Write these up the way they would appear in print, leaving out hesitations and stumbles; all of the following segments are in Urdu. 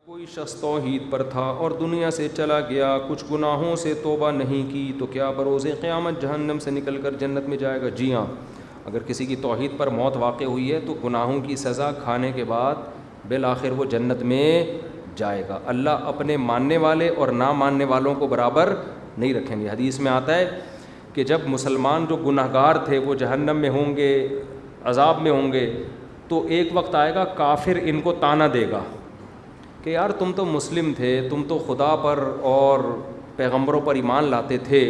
کوئی شخص توحید پر تھا اور دنیا سے چلا گیا، کچھ گناہوں سے توبہ نہیں کی، تو کیا بروز قیامت جہنم سے نکل کر جنت میں جائے گا؟ جی ہاں، اگر کسی کی توحید پر موت واقع ہوئی ہے تو گناہوں کی سزا کھانے کے بعد بالآخر وہ جنت میں جائے گا۔ اللہ اپنے ماننے والے اور نہ ماننے والوں کو برابر نہیں رکھیں گے۔ حدیث میں آتا ہے کہ جب مسلمان جو گناہ گار تھے وہ جہنم میں ہوں گے، عذاب میں ہوں گے، تو ایک وقت آئے گا کافر ان کو طعنہ دے گا کہ یار تم تو مسلم تھے، تم تو خدا پر اور پیغمبروں پر ایمان لاتے تھے،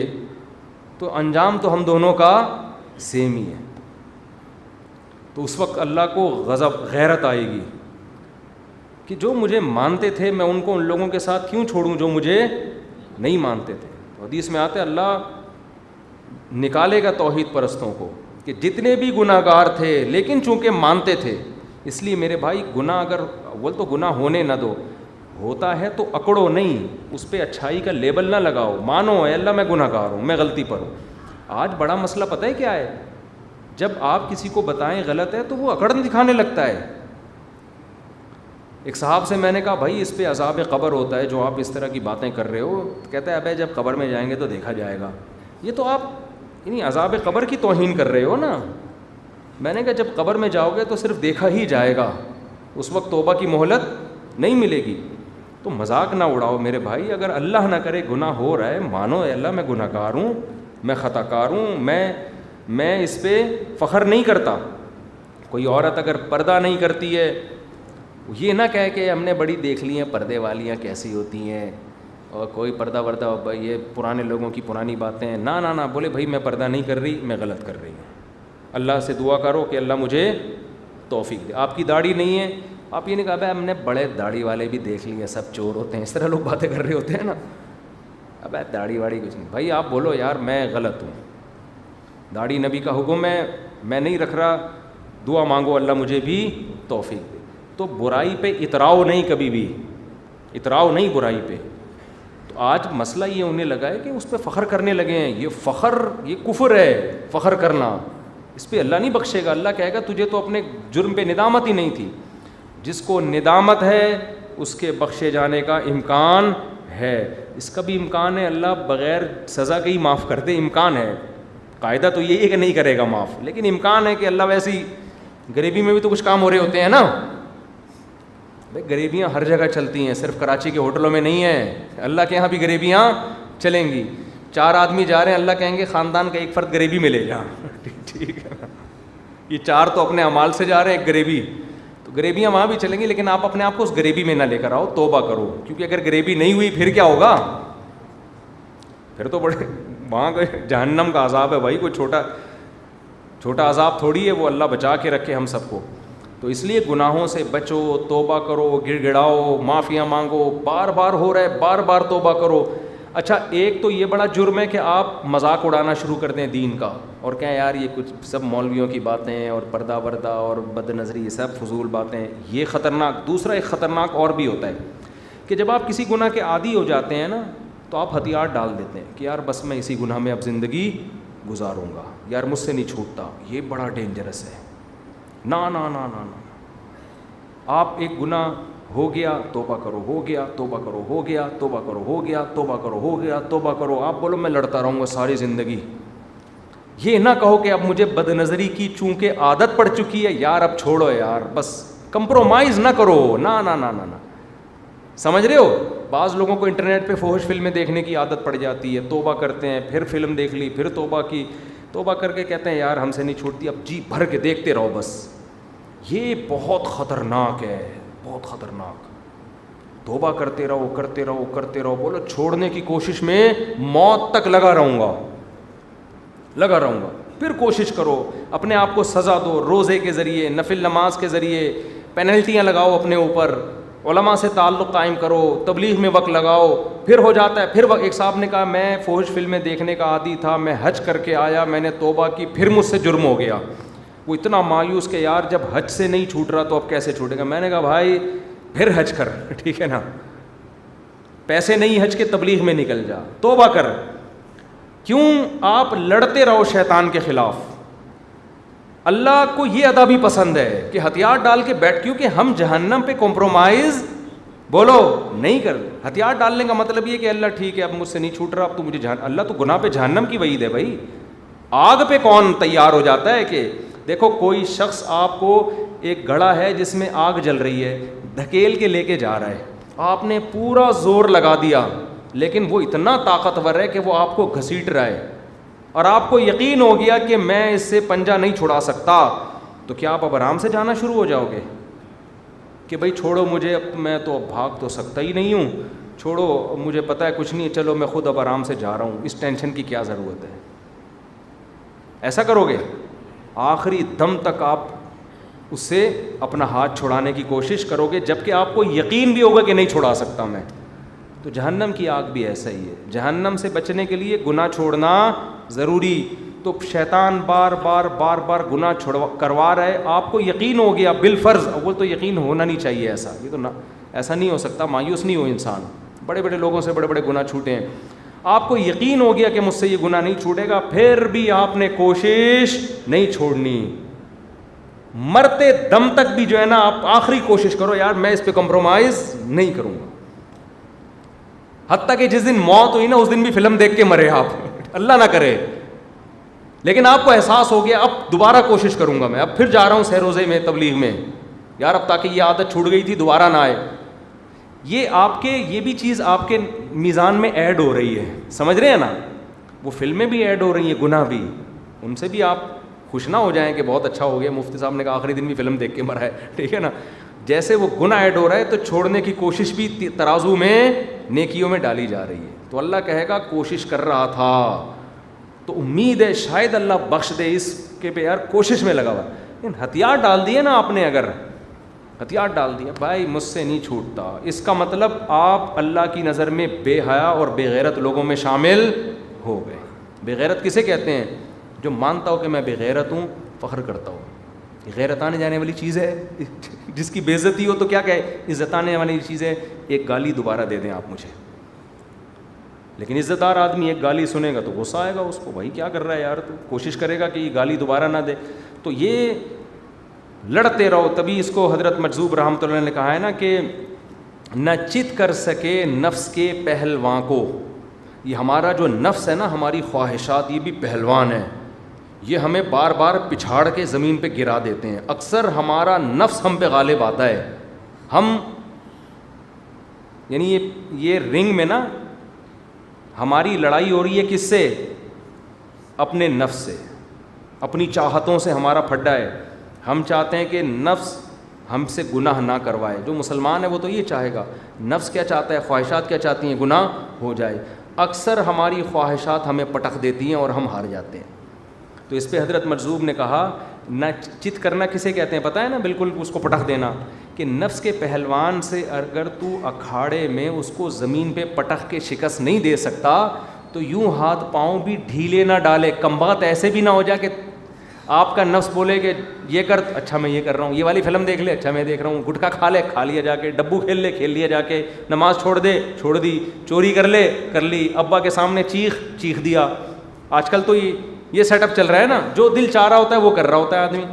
تو انجام تو ہم دونوں کا سیم ہی ہے۔ تو اس وقت اللہ کو غضب، غیرت آئے گی کہ جو مجھے مانتے تھے میں ان کو ان لوگوں کے ساتھ کیوں چھوڑوں جو مجھے نہیں مانتے تھے۔ تو حدیث میں آتا ہے اللہ نکالے گا توحید پرستوں کو کہ جتنے بھی گناہ گار تھے لیکن چونکہ مانتے تھے، اس لیے میرے بھائی گناہ اگر اول تو گناہ ہونے نہ دو، ہوتا ہے تو اکڑو نہیں، اس پہ اچھائی کا لیبل نہ لگاؤ، مانو اے اللہ میں گناہ گار ہوں، میں غلطی پر ہوں۔ آج بڑا مسئلہ پتہ ہے کیا ہے؟ جب آپ کسی کو بتائیں غلط ہے تو وہ اکڑن دکھانے لگتا ہے۔ ایک صاحب سے میں نے کہا بھائی اس پہ عذاب قبر ہوتا ہے جو آپ اس طرح کی باتیں کر رہے ہو، کہتا ہے ابے جب قبر میں جائیں گے تو دیکھا جائے گا۔ یہ تو آپ یعنی عذاب قبر کی توہین کر رہے ہو نا۔ میں نے کہا جب قبر میں جاؤ گے تو صرف دیکھا ہی جائے گا، اس وقت توبہ کی مہلت نہیں ملے گی۔ تو مذاق نہ اڑاؤ میرے بھائی، اگر اللہ نہ کرے گناہ ہو رہا ہے، مانو اے اللہ میں گناہ گار ہوں، میں خطا کار ہوں، میں اس پہ فخر نہیں کرتا۔ کوئی عورت اگر پردہ نہیں کرتی ہے، یہ نہ کہے کہ ہم نے بڑی دیکھ لی ہیں پردے والیاں کیسی ہوتی ہیں، اور کوئی پردہ وردہ یہ پرانے لوگوں کی پرانی باتیں ہیں، نہ بولے بھائی میں پردہ نہیں کر رہی، میں غلط کر رہی ہوں۔ اللہ سے دعا کرو کہ اللہ مجھے توفیق دے۔ آپ کی داڑھی نہیں ہے، آپ یہ نہیں کہا بھائی ہم نے بڑے داڑھی والے بھی دیکھ لیے سب چور ہوتے ہیں، اس طرح لوگ باتیں کر رہے ہوتے ہیں نا۔ اب داڑھی واڑی کچھ نہیں بھائی، آپ بولو یار میں غلط ہوں، داڑھی نبی کا حکم ہے، میں نہیں رکھ رہا، دعا مانگو اللہ مجھے بھی توفیق دے۔ تو برائی پہ اتراؤ نہیں، کبھی بھی اتراؤ نہیں برائی پہ۔ تو آج مسئلہ یہ ہونے لگا ہے کہ اس پہ فخر کرنے لگے ہیں، یہ فخر یہ کفر ہے، فخر کرنا، اس پہ اللہ نہیں بخشے گا۔ اللہ کہے گا تجھے تو اپنے جرم پہ ندامت ہی نہیں تھی۔ جس کو ندامت ہے اس کے بخشے جانے کا امکان ہے، اس کا بھی امکان ہے اللہ بغیر سزا کے ہی معاف کر دے، امکان ہے۔ قاعدہ تو یہی ہے کہ نہیں کرے گا معاف، لیکن امکان ہے کہ اللہ ویسی غریبی میں بھی تو کچھ کام ہو رہے ہوتے ہیں نا۔ بھائی غریبیاں ہر جگہ چلتی ہیں، صرف کراچی کے ہوٹلوں میں نہیں ہیں، اللہ کے یہاں بھی غریبیاں چلیں گی۔ 4 آدمی جا رہے ہیں، اللہ کہیں گے خاندان کا ایک فرد غریبی میں لے جا، ٹھیک ہے نا۔ یہ 4 تو اپنے اعمال سے جا رہے ہیں، ایک غریبی، تو غریبیاں وہاں بھی چلیں گی، لیکن آپ اپنے آپ کو اس غریبی میں نہ لے کر آؤ، توبہ کرو، کیونکہ اگر غریبی نہیں ہوئی پھر کیا ہوگا؟ پھر تو بڑے وہاں جہنم کا عذاب ہے بھائی، کوئی چھوٹا عذاب تھوڑی ہے، وہ اللہ بچا کے رکھے ہم سب کو۔ تو اس لیے گناہوں سے بچو، توبہ کرو، گڑ گڑاؤ، معافیاں مانگو، بار بار ہو رہا ہے بار بار توبہ کرو۔ اچھا ایک تو یہ بڑا جرم ہے کہ آپ مذاق اڑانا شروع کر دیں دین کا، اور کہیں یار یہ کچھ سب مولویوں کی باتیں اور پردہ وردہ اور بد نظری، یہ سب فضول باتیں، یہ خطرناک۔ دوسرا ایک خطرناک اور بھی ہوتا ہے کہ جب آپ کسی گناہ کے عادی ہو جاتے ہیں نا، تو آپ ہتھیار ڈال دیتے ہیں کہ یار بس میں اسی گناہ میں اب زندگی گزاروں گا، یار مجھ سے نہیں چھوٹتا۔ یہ بڑا ڈینجرس ہے۔ نہ نہ نہ نہ نہ، آپ ایک گناہ ہو گیا توبہ کرو، ہو گیا توبہ کرو، ہو گیا توبہ کرو، ہو گیا توبہ کرو، ہو گیا توبہ کرو۔ آپ بولو میں لڑتا رہوں گا ساری زندگی۔ یہ نہ کہو کہ اب مجھے بد نظری کی چونکہ عادت پڑ چکی ہے، یار اب چھوڑو یار، بس کمپرومائز نہ کرو، نہ نہ نہ نہ۔ سمجھ رہے ہو؟ بعض لوگوں کو انٹرنیٹ پہ فحش فلمیں دیکھنے کی عادت پڑ جاتی ہے، توبہ کرتے ہیں، پھر فلم دیکھ لی، پھر توبہ کی، توبہ کر کے کہتے ہیں یار ہم سے نہیں چھوٹتی، اب جی بھر کے دیکھتے رہو بس۔ یہ بہت خطرناک ہے، بہت خطرناک۔ توبہ کرتے رہو کرتے رہو کرتے رہو، بولو چھوڑنے کی کوشش میں موت تک لگا رہوں گا، پھر کوشش کرو، اپنے آپ کو سزا دو، روزے کے ذریعے، نفل نماز کے ذریعے، پینلٹیاں لگاؤ اپنے اوپر، علماء سے تعلق قائم کرو، تبلیغ میں وقت لگاؤ، پھر ہو جاتا ہے۔ پھر ایک صاحب نے کہا میں فحش فلمیں دیکھنے کا عادی تھا، میں حج کر کے آیا، میں نے توبہ کی، پھر مجھ سے جرم ہو گیا۔ وہ اتنا مایوس کہ یار جب حج سے نہیں چھوٹ رہا تو اب کیسے چھوٹے گا؟ میں نے کہا بھائی پھر حج کر، ٹھیک ہے نا، پیسے نہیں حج کے، تبلیغ میں نکل جا، توبہ کر۔ کیوں؟ آپ لڑتے رہو شیطان کے خلاف۔ اللہ کو یہ ادا بھی پسند ہے کہ ہتھیار ڈال کے بیٹھ، کیونکہ ہم جہنم پہ کمپرومائز بولو نہیں کر. ہتھیار ڈالنے کا مطلب یہ کہ اللہ ٹھیک ہے اب مجھ سے نہیں چھوٹ رہا, اب تو مجھے اللہ تو گناہ پہ جہنم کی وعید ہے بھائی. آگ پہ کون تیار ہو جاتا ہے کہ دیکھو کوئی شخص آپ کو ایک گڑھا ہے جس میں آگ جل رہی ہے, دھکیل کے لے کے جا رہا ہے, آپ نے پورا زور لگا دیا لیکن وہ اتنا طاقتور ہے کہ وہ آپ کو گھسیٹ رہا ہے اور آپ کو یقین ہو گیا کہ میں اس سے پنجہ نہیں چھڑا سکتا, تو کیا آپ اب آرام سے جانا شروع ہو جاؤ گے کہ بھائی چھوڑو مجھے, اب میں تو بھاگ تو سکتا ہی نہیں ہوں, چھوڑو مجھے پتہ ہے کچھ نہیں, چلو میں خود اب آرام سے جا رہا ہوں, اس ٹینشن کی کیا ضرورت ہے؟ ایسا کرو گے؟ آخری دم تک آپ اس سے اپنا ہاتھ چھڑانے کی کوشش کرو گے جبکہ آپ کو یقین بھی ہوگا کہ نہیں چھڑا سکتا میں. تو جہنم کی آگ بھی ایسا ہی ہے. جہنم سے بچنے کے لیے گناہ چھوڑنا ضروری. تو شیطان بار بار گناہ کروا رہا ہے, آپ کو یقین ہو گیا بالفرض, وہ تو یقین ہونا نہیں چاہیے ایسا, یہ تو ایسا نہیں ہو سکتا, مایوس نہیں ہو انسان, بڑے بڑے لوگوں سے بڑے بڑے گناہ چھوٹے ہیں. آپ کو یقین ہو گیا کہ مجھ سے یہ گناہ نہیں چھوٹے گا, پھر بھی آپ نے کوشش نہیں چھوڑنی, مرتے دم تک بھی جو ہے نا آپ آخری کوشش کرو یار میں اس پہ کمپرومائز نہیں کروں گا. حتیٰ کہ جس دن موت ہوئی نا اس دن بھی فلم دیکھ کے مرے آپ, اللہ نہ کرے, لیکن آپ کو احساس ہو گیا اب دوبارہ کوشش کروں گا میں, اب پھر جا رہا ہوں سہ روزے میں, تبلیغ میں, یار اب تاکہ یہ عادت چھوٹ گئی تھی دوبارہ نہ آئے. یہ آپ کے یہ بھی چیز آپ کے میزان میں ایڈ ہو رہی ہے, سمجھ رہے ہیں نا, وہ فلمیں بھی ایڈ ہو رہی ہیں, گناہ بھی, ان سے بھی آپ خوش نہ ہو جائیں کہ بہت اچھا ہو گیا, مفتی صاحب نے کہا آخری دن بھی فلم دیکھ کے مرا ہے, ٹھیک ہے نا. جیسے وہ گناہ ایڈ ہو رہا ہے تو چھوڑنے کی کوشش بھی ترازو میں نیکیوں میں ڈالی جا رہی ہے. تو اللہ کہے گا کوشش کر رہا تھا, تو امید ہے شاید اللہ بخش دے اس کے پہ یار کوشش میں لگا ہوا. لیکن ہتھیار ڈال دیے نا آپ نے, اگر ہتھیار ڈال دیا بھائی مجھ سے نہیں چھوٹتا, اس کا مطلب آپ اللہ کی نظر میں بے حیا اور بے غیرت لوگوں میں شامل ہو گئے. بے غیرت کسے کہتے ہیں؟ جو مانتا ہو کہ میں بے غیرت ہوں, فخر کرتا ہوں. غیرت آنے جانے والی چیز ہے, جس کی بے عزتی ہو تو کیا کہے عزت آنے والی چیز ہے, ایک گالی دوبارہ دے دیں آپ مجھے. لیکن عزت دار آدمی ایک گالی سنے گا تو غصہ آئے گا اس کو, بھائی کیا کر رہا ہے یار, تو کوشش کرے گا کہ یہ گالی دوبارہ نہ دے. تو یہ لڑتے رہو. تبھی اس کو حضرت مجذوب رحمۃ اللہ نے کہا ہے نا کہ نہ چت کر سکے نفس کے پہلواں کو. یہ ہمارا جو نفس ہے نا, ہماری خواہشات, یہ بھی پہلوان ہے, یہ ہمیں بار بار پچھاڑ کے زمین پہ گرا دیتے ہیں. اکثر ہمارا نفس ہم پہ غالب آتا ہے. ہم یعنی یہ رنگ میں نا ہماری لڑائی ہو رہی ہے کس سے؟ اپنے نفس سے, اپنی چاہتوں سے ہمارا پھڈا ہے. ہم چاہتے ہیں کہ نفس ہم سے گناہ نہ کروائے. جو مسلمان ہے وہ تو یہ چاہے گا. نفس کیا چاہتا ہے, خواہشات کیا چاہتی ہیں؟ گناہ ہو جائے. اکثر ہماری خواہشات ہمیں پٹخ دیتی ہیں اور ہم ہار جاتے ہیں. تو اس پہ حضرت مجذوب نے کہا نہ چت کرنا کسے کہتے ہیں پتہ ہے نا, بالکل اس کو پٹخ دینا, کہ نفس کے پہلوان سے اگر تو اکھاڑے میں اس کو زمین پہ پٹخ کے شکست نہیں دے سکتا تو یوں ہاتھ پاؤں بھی ڈھیلے نہ ڈالے. کم بات ایسے بھی نہ ہو جائے کہ آپ کا نفس بولے کہ یہ کر, اچھا میں یہ کر رہا ہوں, یہ والی فلم دیکھ لے, اچھا میں دیکھ رہا ہوں, گٹکا کھا لے, کھا لیا جا کے, ڈبو کھیل لے, کھیل لیا جا کے, نماز چھوڑ دے, چھوڑ دی, چوری کر لے, کر لی, ابا کے سامنے چیخ دیا. آج کل تو یہ سیٹ اپ چل رہا ہے نا, جو دل چاہ رہا ہوتا ہے وہ کر رہا ہوتا ہے آدمی.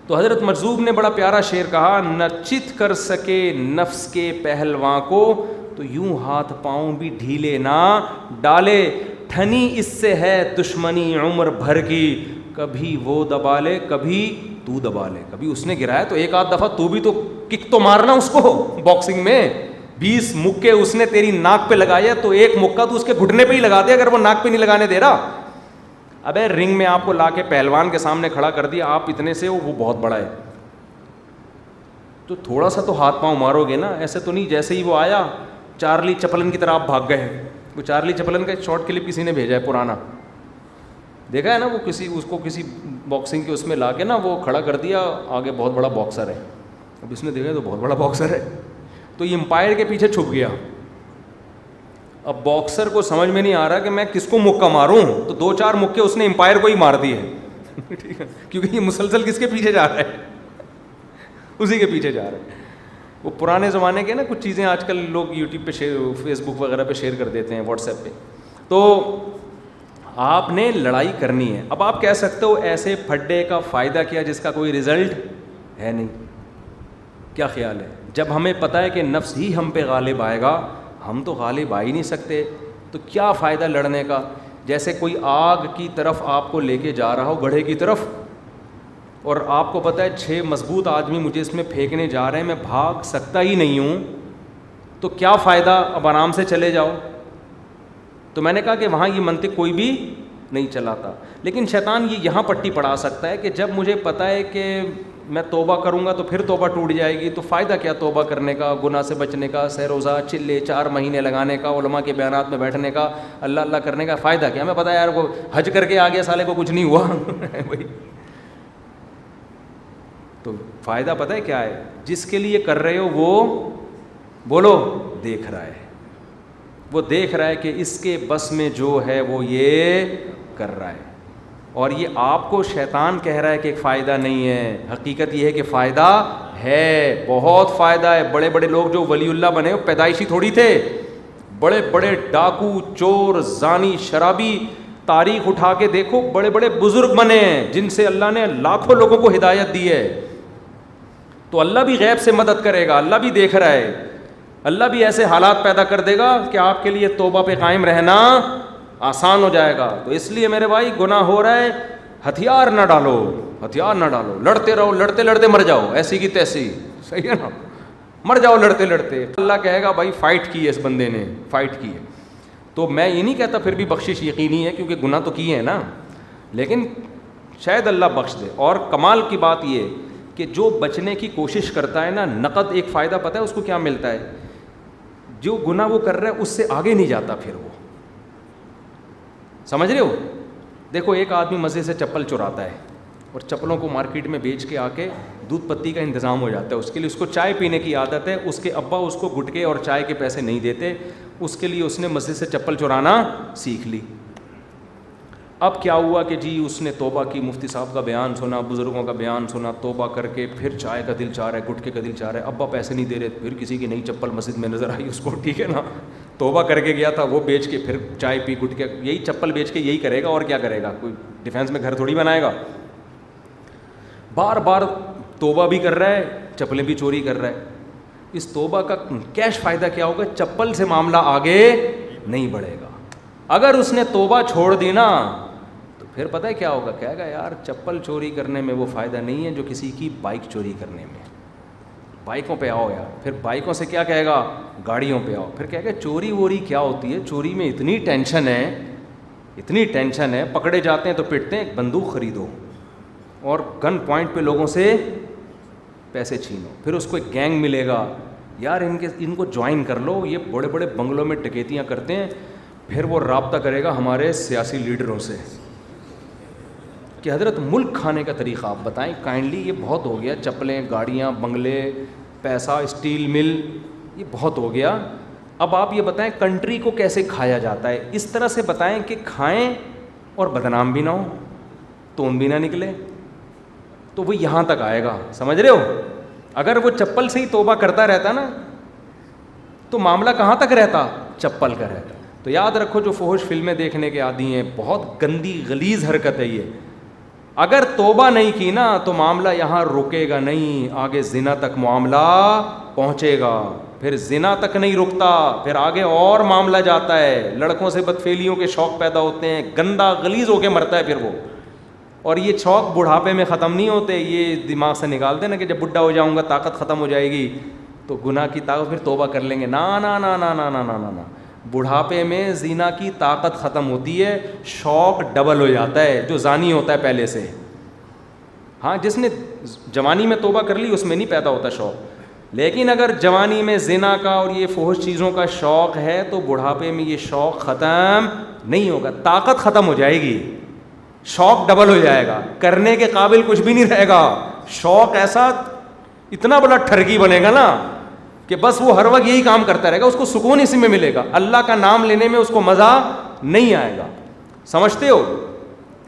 تو حضرت مجذوب نے بڑا پیارا شعر کہا, نہ چت کر سکے نفس کے پہلواں کو تو یوں ہاتھ پاؤں بھی ڈھیلے نہ ڈالے. ٹھنی اس سے ہے دشمنی عمر بھر کی, کبھی وہ دبا لے کبھی تو دبا لے. کبھی اس نے گرایا تو ایک آدھ دفعہ تو بھی تو کک تو مارنا اس کو. باکسنگ میں 20 مکے اس نے تیری ناک پہ لگایا تو ایک مکہ تو اس کے گھٹنے پہ ہی لگا دے اگر وہ ناک پہ نہیں لگانے دے رہا. ابے رنگ میں آپ کو لا کے پہلوان کے سامنے کھڑا کر دیا, آپ اتنے سے وہ بہت بڑا ہے, تو تھوڑا سا تو ہاتھ پاؤں مارو گے نا. ایسے تو نہیں جیسے ہی وہ آیا چارلی چپلن کی طرح آپ بھاگ گئے. وہ چارلی چپلن کا شارٹ کلپ کسی نے بھیجا ہے پرانا, دیکھا ہے نا, وہ اس کو کسی باکسنگ کے اس میں لا کے نا وہ کھڑا کر دیا, آگے بہت بڑا باکسر ہے. اب اس نے دیکھا تو بہت بڑا باکسر ہے, تو یہ امپائر کے پیچھے چھپ گیا. اب باکسر کو سمجھ میں نہیں آ رہا کہ میں کس کو مکہ ماروں, تو 2-4 مکے اس نے امپائر کو ہی مار دیے, ٹھیک ہے, کیونکہ یہ مسلسل کس کے پیچھے جا رہا ہے, اسی کے پیچھے جا رہا ہے. وہ پرانے زمانے کے نا کچھ چیزیں آج کل لوگ یوٹیوب پہ فیس بک وغیرہ پہ شیئر کر دیتے ہیں, واٹس ایپ پہ. تو آپ نے لڑائی کرنی ہے. اب آپ کہہ سکتے ہو ایسے پھڈے کا فائدہ کیا جس کا کوئی رزلٹ ہے نہیں. کیا خیال ہے؟ جب ہمیں پتہ ہے کہ نفس ہی ہم پہ غالب آئے گا، ہم تو غالب آ ہی نہیں سکتے، تو کیا فائدہ لڑنے کا؟ جیسے کوئی آگ کی طرف آپ کو لے کے جا رہا ہو، گڑھے کی طرف، اور آپ کو پتہ ہے 6 مضبوط آدمی مجھے اس میں پھینکنے جا رہے ہیں، میں بھاگ سکتا ہی نہیں ہوں، تو کیا فائدہ؟ اب آرام سے چلے جاؤ۔ تو میں نے کہا کہ وہاں یہ منطق کوئی بھی نہیں چلاتا، لیکن شیطان یہ یہاں پٹی پڑھا سکتا ہے کہ جب مجھے پتہ ہے کہ میں توبہ کروں گا تو پھر توبہ ٹوٹ جائے گی، تو فائدہ کیا توبہ کرنے کا، گناہ سے بچنے کا، سہ روزہ چلے 4 مہینے لگانے کا، علماء کے بیانات میں بیٹھنے کا، اللہ اللہ کرنے کا فائدہ کیا؟ ہمیں پتہ ہے یار کو حج کر کے آگے سالے کو کچھ نہیں ہوا بھائی، تو فائدہ پتہ ہے کیا ہے؟ جس کے لیے کر رہے ہو وہ بولو دیکھ رہا ہے، وہ دیکھ رہا ہے کہ اس کے بس میں جو ہے وہ یہ کر رہا ہے، اور یہ آپ کو شیطان کہہ رہا ہے کہ فائدہ نہیں ہے، حقیقت یہ ہے کہ فائدہ ہے، بہت فائدہ ہے۔ بڑے بڑے لوگ جو ولی اللہ بنے وہ پیدائشی تھوڑی تھے، بڑے بڑے ڈاکو، چور، زانی، شرابی، تاریخ اٹھا کے دیکھو، بڑے بڑے بزرگ بنے ہیں جن سے اللہ نے لاکھوں لوگوں کو ہدایت دی ہے۔ تو اللہ بھی غیب سے مدد کرے گا، اللہ بھی دیکھ رہا ہے، اللہ بھی ایسے حالات پیدا کر دے گا کہ آپ کے لیے توبہ پہ قائم رہنا آسان ہو جائے گا۔ تو اس لیے میرے بھائی گناہ ہو رہا ہے، ہتھیار نہ ڈالو، ہتھیار نہ ڈالو، لڑتے رہو، لڑتے لڑتے مر جاؤ، ایسی کی تیسی، صحیح ہے نا، مر جاؤ لڑتے لڑتے۔ اللہ کہے گا بھائی فائٹ کی ہے اس بندے نے، فائٹ کی ہے۔ تو میں یہ نہیں کہتا پھر بھی بخشش یقینی ہے، کیونکہ گناہ تو کیے ہیں نا، لیکن شاید اللہ بخش دے۔ اور کمال کی بات یہ کہ جو بچنے کی کوشش کرتا ہے نا، نقد ایک فائدہ پتہ ہے اس کو کیا ملتا ہے؟ جو گناہ وہ کر رہا ہے اس سے آگے نہیں جاتا، پھر وہ، سمجھ رہے ہو؟ دیکھو ایک آدمی مزے سے چپل چراتا ہے اور چپلوں کو مارکیٹ میں بیچ کے آ کے دودھ پتی کا انتظام ہو جاتا ہے، اس کے لیے اس کو چائے پینے کی عادت ہے، اس کے ابا اس کو گٹکے اور چائے کے پیسے نہیں دیتے، اس کے لیے اس نے مزے سے چپل چرانا سیکھ لی۔ اب کیا ہوا کہ جی اس نے توبہ کی، مفتی صاحب کا بیان سنا، بزرگوں کا بیان سنا، توبہ کر کے پھر چائے کا دل چاہ رہا ہے، گٹکے کا دل چاہ رہا ہے، ابا پیسے نہیں دے رہے، پھر کسی کی نئی چپل مسجد میں نظر آئی اس کو، ٹھیک ہے نا، توبہ کر کے گیا تھا، وہ بیچ کے پھر چائے پی، گٹکے، یہی چپل بیچ کے یہی کرے گا، اور کیا کرے گا؟ کوئی ڈیفینس میں گھر تھوڑی بنائے گا۔ بار بار توبہ بھی کر رہا ہے، چپلیں بھی چوری کر رہا ہے۔ اس توبہ کا کیش فائدہ کیا ہوگا؟ چپل سے معاملہ آگے نہیں بڑھے گا۔ اگر اس نے توبہ چھوڑ دی نا تو پھر پتہ ہے کیا ہوگا؟ کہے گا یار چپل چوری کرنے میں وہ فائدہ نہیں ہے جو کسی کی بائک چوری کرنے میں، بائکوں پہ آؤ یار، پھر بائکوں سے کیا کہے گا؟ گاڑیوں پہ آؤ، پھر کہے گا چوری ووری کیا ہوتی ہے، چوری میں اتنی ٹینشن ہے، اتنی ٹینشن ہے، پکڑے جاتے ہیں تو پٹتے ہیں، ایک بندوق خریدو اور گن پوائنٹ پہ لوگوں سے پیسے چھینو، پھر اس کو ایک گینگ ملے گا، یار ان کو جوائن کر لو، یہ بڑے بڑے بنگلوں میں ڈکیتیاں کرتے ہیں، پھر وہ رابطہ کرے گا ہمارے سیاسی لیڈروں سے کہ حضرت ملک کھانے کا طریقہ آپ بتائیں کائنڈلی، یہ بہت ہو گیا، چپلیں، گاڑیاں، بنگلے، پیسہ، اسٹیل مل، یہ بہت ہو گیا، اب آپ یہ بتائیں کنٹری کو کیسے کھایا جاتا ہے، اس طرح سے بتائیں کہ کھائیں اور بدنام بھی نہ ہو، تون بھی نہ نکلے، تو وہ یہاں تک آئے گا، سمجھ رہے ہو؟ اگر وہ چپل سے ہی توبہ کرتا رہتا نا تو معاملہ کہاں تک رہتا؟ چپل کا رہتا۔ تو یاد رکھو جو فحش فلمیں دیکھنے کے عادی ہیں، بہت گندی غلیظ حرکت ہے یہ، اگر توبہ نہیں کی نا تو معاملہ یہاں رکے گا نہیں، آگے زنا تک معاملہ پہنچے گا، پھر زنا تک نہیں رکتا، پھر آگے اور معاملہ جاتا ہے، لڑکوں سے بدفعلیوں کے شوق پیدا ہوتے ہیں، گندا غلیظ ہو کے مرتا ہے پھر وہ، اور یہ شوق بڑھاپے میں ختم نہیں ہوتے، یہ دماغ سے نکال دیں نا کہ جب بڈھا ہو جاؤں گا طاقت ختم ہو جائے گی تو گناہ کی طاقت پھر توبہ کر لیں گے، نا نا نا نا نا نا نا نا نا، بڑھاپے میں زنا کی طاقت ختم ہوتی ہے، شوق ڈبل ہو جاتا ہے جو زانی ہوتا ہے پہلے سے۔ ہاں جس نے جوانی میں توبہ کر لی اس میں نہیں پیدا ہوتا شوق، لیکن اگر جوانی میں زنا کا اور یہ فحش چیزوں کا شوق ہے تو بڑھاپے میں یہ شوق ختم نہیں ہوگا، طاقت ختم ہو جائے گی، شوق ڈبل ہو جائے گا، کرنے کے قابل کچھ بھی نہیں رہے گا، شوق ایسا اتنا بڑا ٹھرکی بنے گا نا کہ بس وہ ہر وقت یہی کام کرتا رہے گا، اس کو سکون اسی میں ملے گا، اللہ کا نام لینے میں اس کو مزہ نہیں آئے گا، سمجھتے ہو؟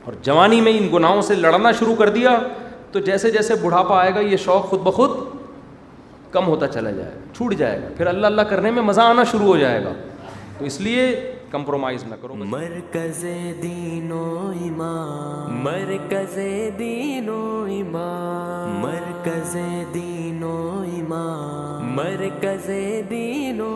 اور جوانی میں ان گناہوں سے لڑنا شروع کر دیا تو جیسے جیسے بڑھاپا آئے گا یہ شوق خود بخود کم ہوتا چلا جائے گا، چھوٹ جائے گا، پھر اللہ اللہ کرنے میں مزہ آنا شروع ہو جائے گا، تو اس لیے کمپرومائز نہ کرو۔ مرکز دین و ایمان، مرکز دین و ایمان، مرکز دین و ایمان۔ مرکز دین و